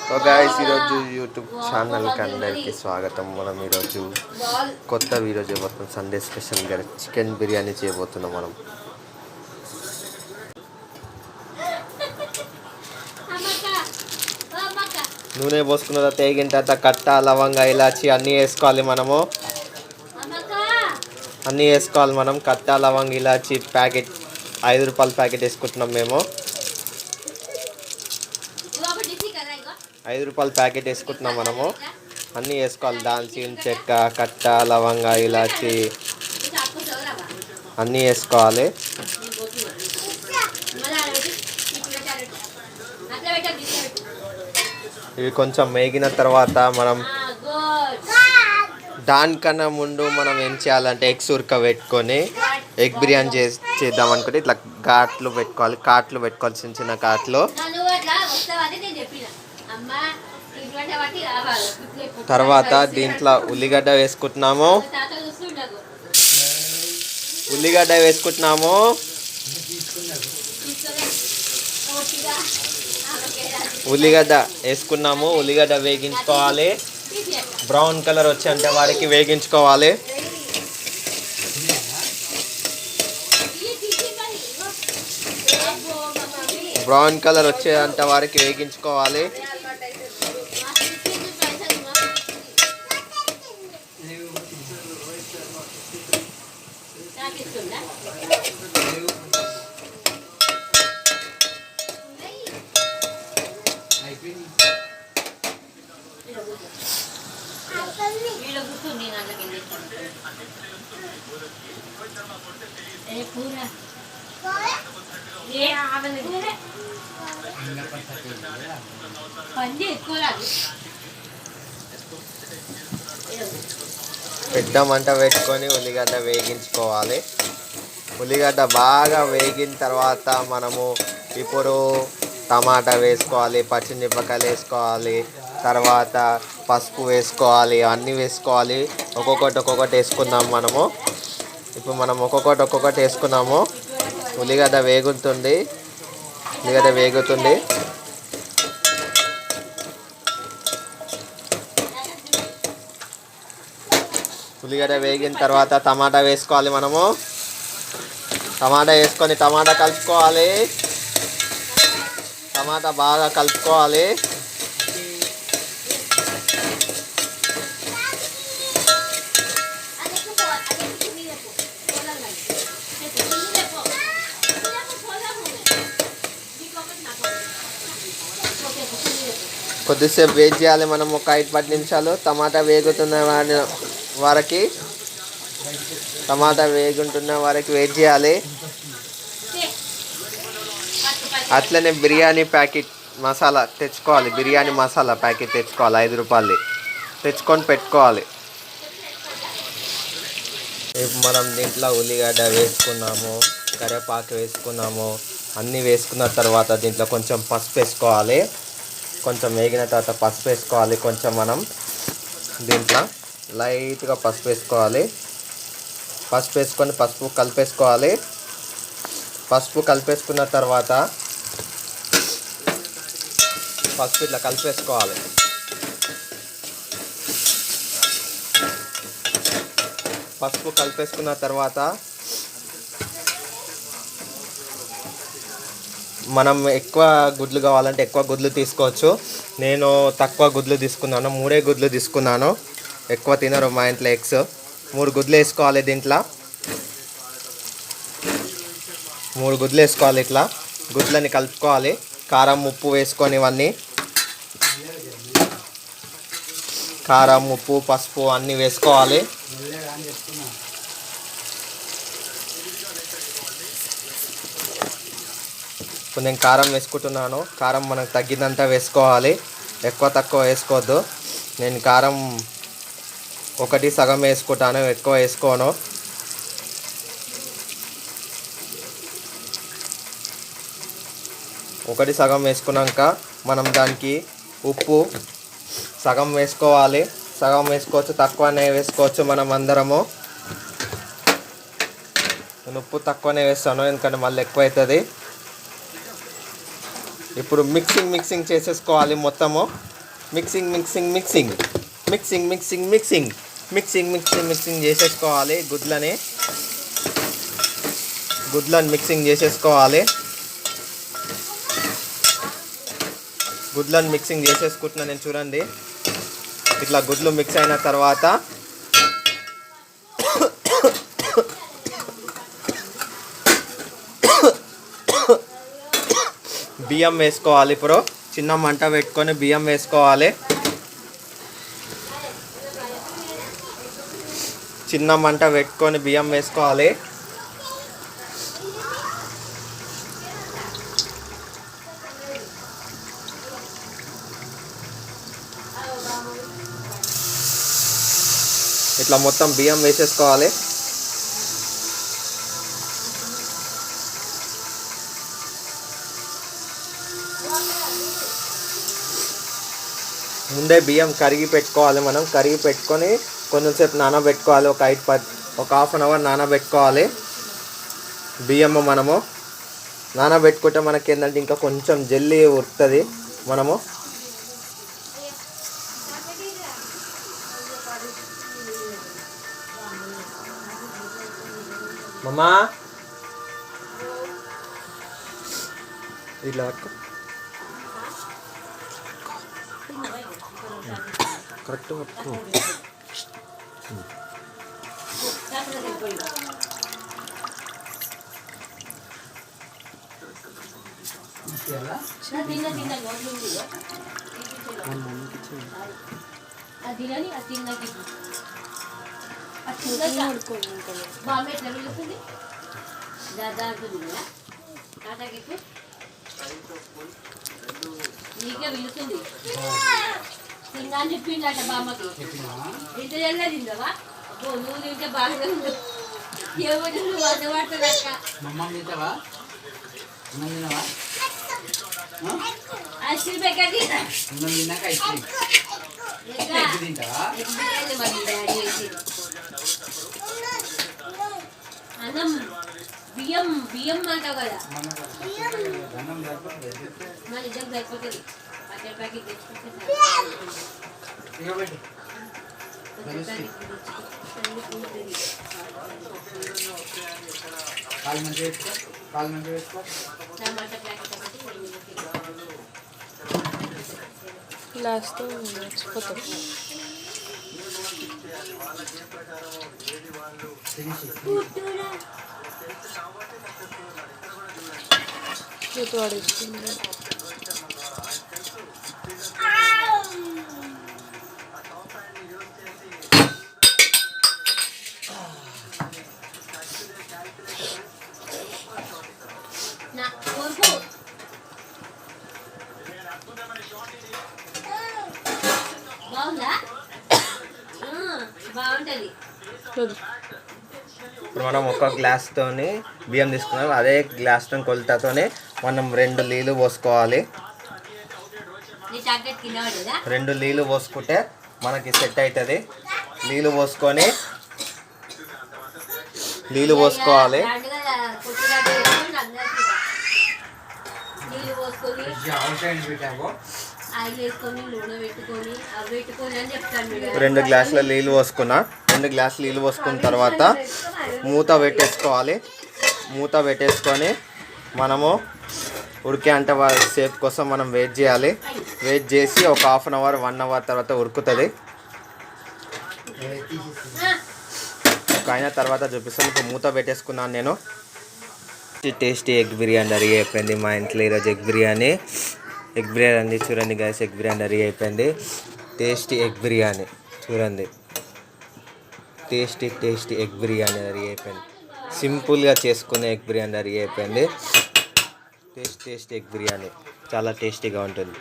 Guys, ఈరోజు YouTube ఛానల్కి అందరికీ స్వాగతం. మనం ఈరోజు కొత్త వీడియో చేయబోతున్నాం. సండే స్పెషల్గా చికెన్ బిర్యానీ చేయబోతున్నాం. మనం నూనె పోసుకున్న తర్వాత తేగిన తర్వాత కట్ట, లవంగా, ఇలాచి అన్నీ వేసుకోవాలి. అన్నీ వేసుకోవాలి. మనం కట్ట, లవంగా, ఇలాచి ప్యాకెట్ 5 రూపాయల ప్యాకెట్ వేసుకుంటున్నాం. మేము 5 రూపాయల ప్యాకెట్ వేసుకుంటున్నాం. మనము అన్నీ వేసుకోవాలి. దాల్చిన చెక్క, కట్ట, లవంగా, ఇలాచి అన్నీ వేసుకోవాలి. ఇవి కొంచెం వేగిన తర్వాత మనం దానికన్నా ముందు మనం ఏం చేయాలంటే ఎగ్స్ ఉడకబెట్టుకొని ఎగ్ బిర్యానీ చేద్దాం అనుకుంటే ఇట్లా కాట్లు పెట్టుకోవాలి. చిన్న చిన్న కాట్లు. తర్వాత దీంట్లో ఉల్లిగడ్డ వేసుకుంటున్నాము. ఉల్లిగడ్డ వేసుకుంటున్నాము. ఉల్లిగడ్డ వేగించుకోవాలి. బ్రౌన్ కలర్ వచ్చేంత వారికి వేగించుకోవాలి. బ్రౌన్ కలర్ వచ్చేంత వారికి వేగించుకోవాలి. పెద్ద మంట పెట్టుకొని ఉల్లిగడ్డ వేగించుకోవాలి. ఉల్లిగడ్డ బాగా వేగిన తర్వాత మనము ఇప్పుడు టమాటా వేసుకోవాలి, పచ్చిమిరపకాయలు వేసుకోవాలి, తర్వాత పసుపు వేసుకోవాలి. అన్నీ వేసుకోవాలి. ఒక్కొక్కటి వేసుకుందాం. ఇప్పుడు మనం ఒక్కొక్కటి వేసుకున్నాము. ఉల్లిగడ్డ వేగుతుంది. ఉల్లిగడ్డ వేగిన తర్వాత టమాటా వేసుకోవాలి. టమాటా వేసుకొని టమాటా కలుపుకోవాలి. టమాటా బాగా కలుపుకోవాలి. కొద్దిసేపు వెయిట్ చేయాలి. మనం ఒక 5-10 నిమిషాలు టమాటా వేగుతున్న వరకు వెయిట్ చేయాలి. అట్లనే బిర్యానీ ప్యాకెట్ మసాలా తెచ్చుకోవాలి. 5 రూపాయలు తెచ్చుకొని పెట్టుకోవాలి. ఇప్పుడు మనం దీంట్లో ఉల్లిగడ్డ వేసుకున్నాము, కరివేపాకు వేసుకున్నాము. అన్నీ వేసుకున్న తర్వాత దీంట్లో కొంచెం పసుపు వేసుకోవాలి. కొంచెం వేగిన తర్వాత పసుపు వేసుకోవాలి. కొంచెం మనం దీంట్లో లైట్గా పసుపు వేసుకోవాలి. పసుపు వేసుకొని పసుపు కలిపేసుకున్న తర్వాత పసుపు ఇట్లా కలిపేసుకోవాలి. పసుపు కలిపేసుకున్న తర్వాత మనం ఎక్కువ గుడ్లు కావాలంటే ఎక్కువ గుడ్లు తీసుకోవచ్చు. నేను తక్కువ గుడ్లు తీసుకున్నాను. 3 గుడ్లు తీసుకున్నాను. ఎక్కువ తినరు మా ఇంట్లో ఎగ్స్. 3 గుడ్లు వేసుకోవాలి. దీంట్లో 3 గుడ్లు వేసుకోవాలి. ఇట్లా గుడ్లని కలుపుకోవాలి. కారం, ఉప్పు వేసుకొని కారం, ఉప్పు, పసుపు అన్నీ వేసుకోవాలి. ఇప్పుడు నేను కారం వేసుకుంటున్నాను. కారం మనకు తగ్గినంత వేసుకోవాలి. ఎక్కువ తక్కువ వేసుకోవద్దు. నేను కారం 1 సగం వేసుకుంటాను, ఎక్కువ వేసుకోను. ఒకటి సగం వేసుకున్నాక మనం దానికి ఉప్పు సగం వేసుకోవాలి. సగం వేసుకోవచ్చు, తక్కువనే వేసుకోవచ్చు. మనం అందరము నేను ఉప్పు తక్కువనే వేస్తాను, ఎందుకంటే మళ్ళీ ఎక్కువ అవుతుంది. ఇప్పుడు మిక్సింగ్ చేసేసుకోవాలి మొత్తము. Mixing mixing mixing mixing mixing mixing mixing mixing mixing చేసేసుకోవాలి. గుడ్లను మిక్సింగ్ చేసేసుకోవాలి. గుడ్లను మిక్సింగ్ చేసేసుకుంటున్నా నేను. చూడండి, ఇట్లా గుడ్లు మిక్స్ అయిన తర్వాత బియ్యం వేసుకోవాలి. ఇప్పుడు చిన్న మంట పెట్టుకొని బియ్యం వేసుకోవాలి. చిన్న మంట పెట్టుకొని బియ్యం వేసుకోవాలి. ఇట్లా మొత్తం బియ్యం వేసేసుకోవాలి. ముందే బియ్యం కరిగి పెట్టుకోవాలి. మనం కరిగి పెట్టుకొని కొంచెంసేపు నానబెట్టుకోవాలి. ఒక హాఫ్ అన్ అవర్ నానబెట్టుకోవాలి. బియ్యము మనము నానబెట్టుకుంటే మనకి ఏంటంటే ఇంకా కొంచెం జల్లి ఉడుతుంది. మనము మమ్మా ఇలా కరెక్ట్ పట్టుకో. నీకే వెళ్తుంది తిందని చెప్పిందట బామ్మకి. ఇంత జల్లా తిందావా? నువ్వు తింటే బాగా ఉంది. ఏమంటే నువ్వు అన్నపడుతుందక్క. ఐస్ క్రీమ్ ఎక్కడి అన్నం బియ్యం బియ్యం అంటావు కదా, మన నిజం సరిపోతుంది. పచ్చడి ప్యాకెట్ తెచ్చుకుంటే టమాటా ప్యాకెట్ లాస్ట్ మర్చిపోతాం. వాడేస్తుంది. బాగుందా? బాగుంటుంది. ఇప్పుడు మనం ఒక గ్లాస్తోని బియ్యం తీసుకున్నాం. అదే గ్లాస్తో కొలతతోనే మనం 2 నీళ్ళు పోసుకోవాలి. 2 నీళ్ళు పోసుకుంటే మనకి సెట్ అవుతుంది. నీళ్ళు పోసుకోవాలి. రెండు గ్లాసుల నీళ్ళు పోసుకున్నా. 2 గ్లాసులు నీళ్ళు పోసుకున్న తర్వాత మూత పెట్టేసుకోవాలి. మూత పెట్టేసుకొని మనము ఉడికే అంటే సేపు కోసం మనం వెయిట్ చేయాలి. వెయిట్ చేసి ఒక హాఫ్ అన్ అవర్ 1 అవర్ తర్వాత ఉడుకుతుంది. అయిన తర్వాత చూపిస్తాను. ఇప్పుడు మూత పెట్టేసుకున్నాను నేను. టేస్టీ ఎగ్ బిర్యానీ రెడీ అయిపోయింది మా ఇంట్లో ఈరోజు. ఎగ్ బిర్యానీ అండి. చూడండి గైస్, ఎగ్ బిర్యానీ రెడీ అయిపోయింది. టేస్టీ ఎగ్ బిర్యానీ చూడండి. టేస్టీ ఎగ్ బిర్యానీ రెడీ అయిపోయింది. సింపుల్గా చేసుకునే ఎగ్ బిర్యానీ రెడీ అయిపోయింది. టేస్టీ ఎగ్ బిర్యానీ చాలా టేస్టీగా ఉంటుంది.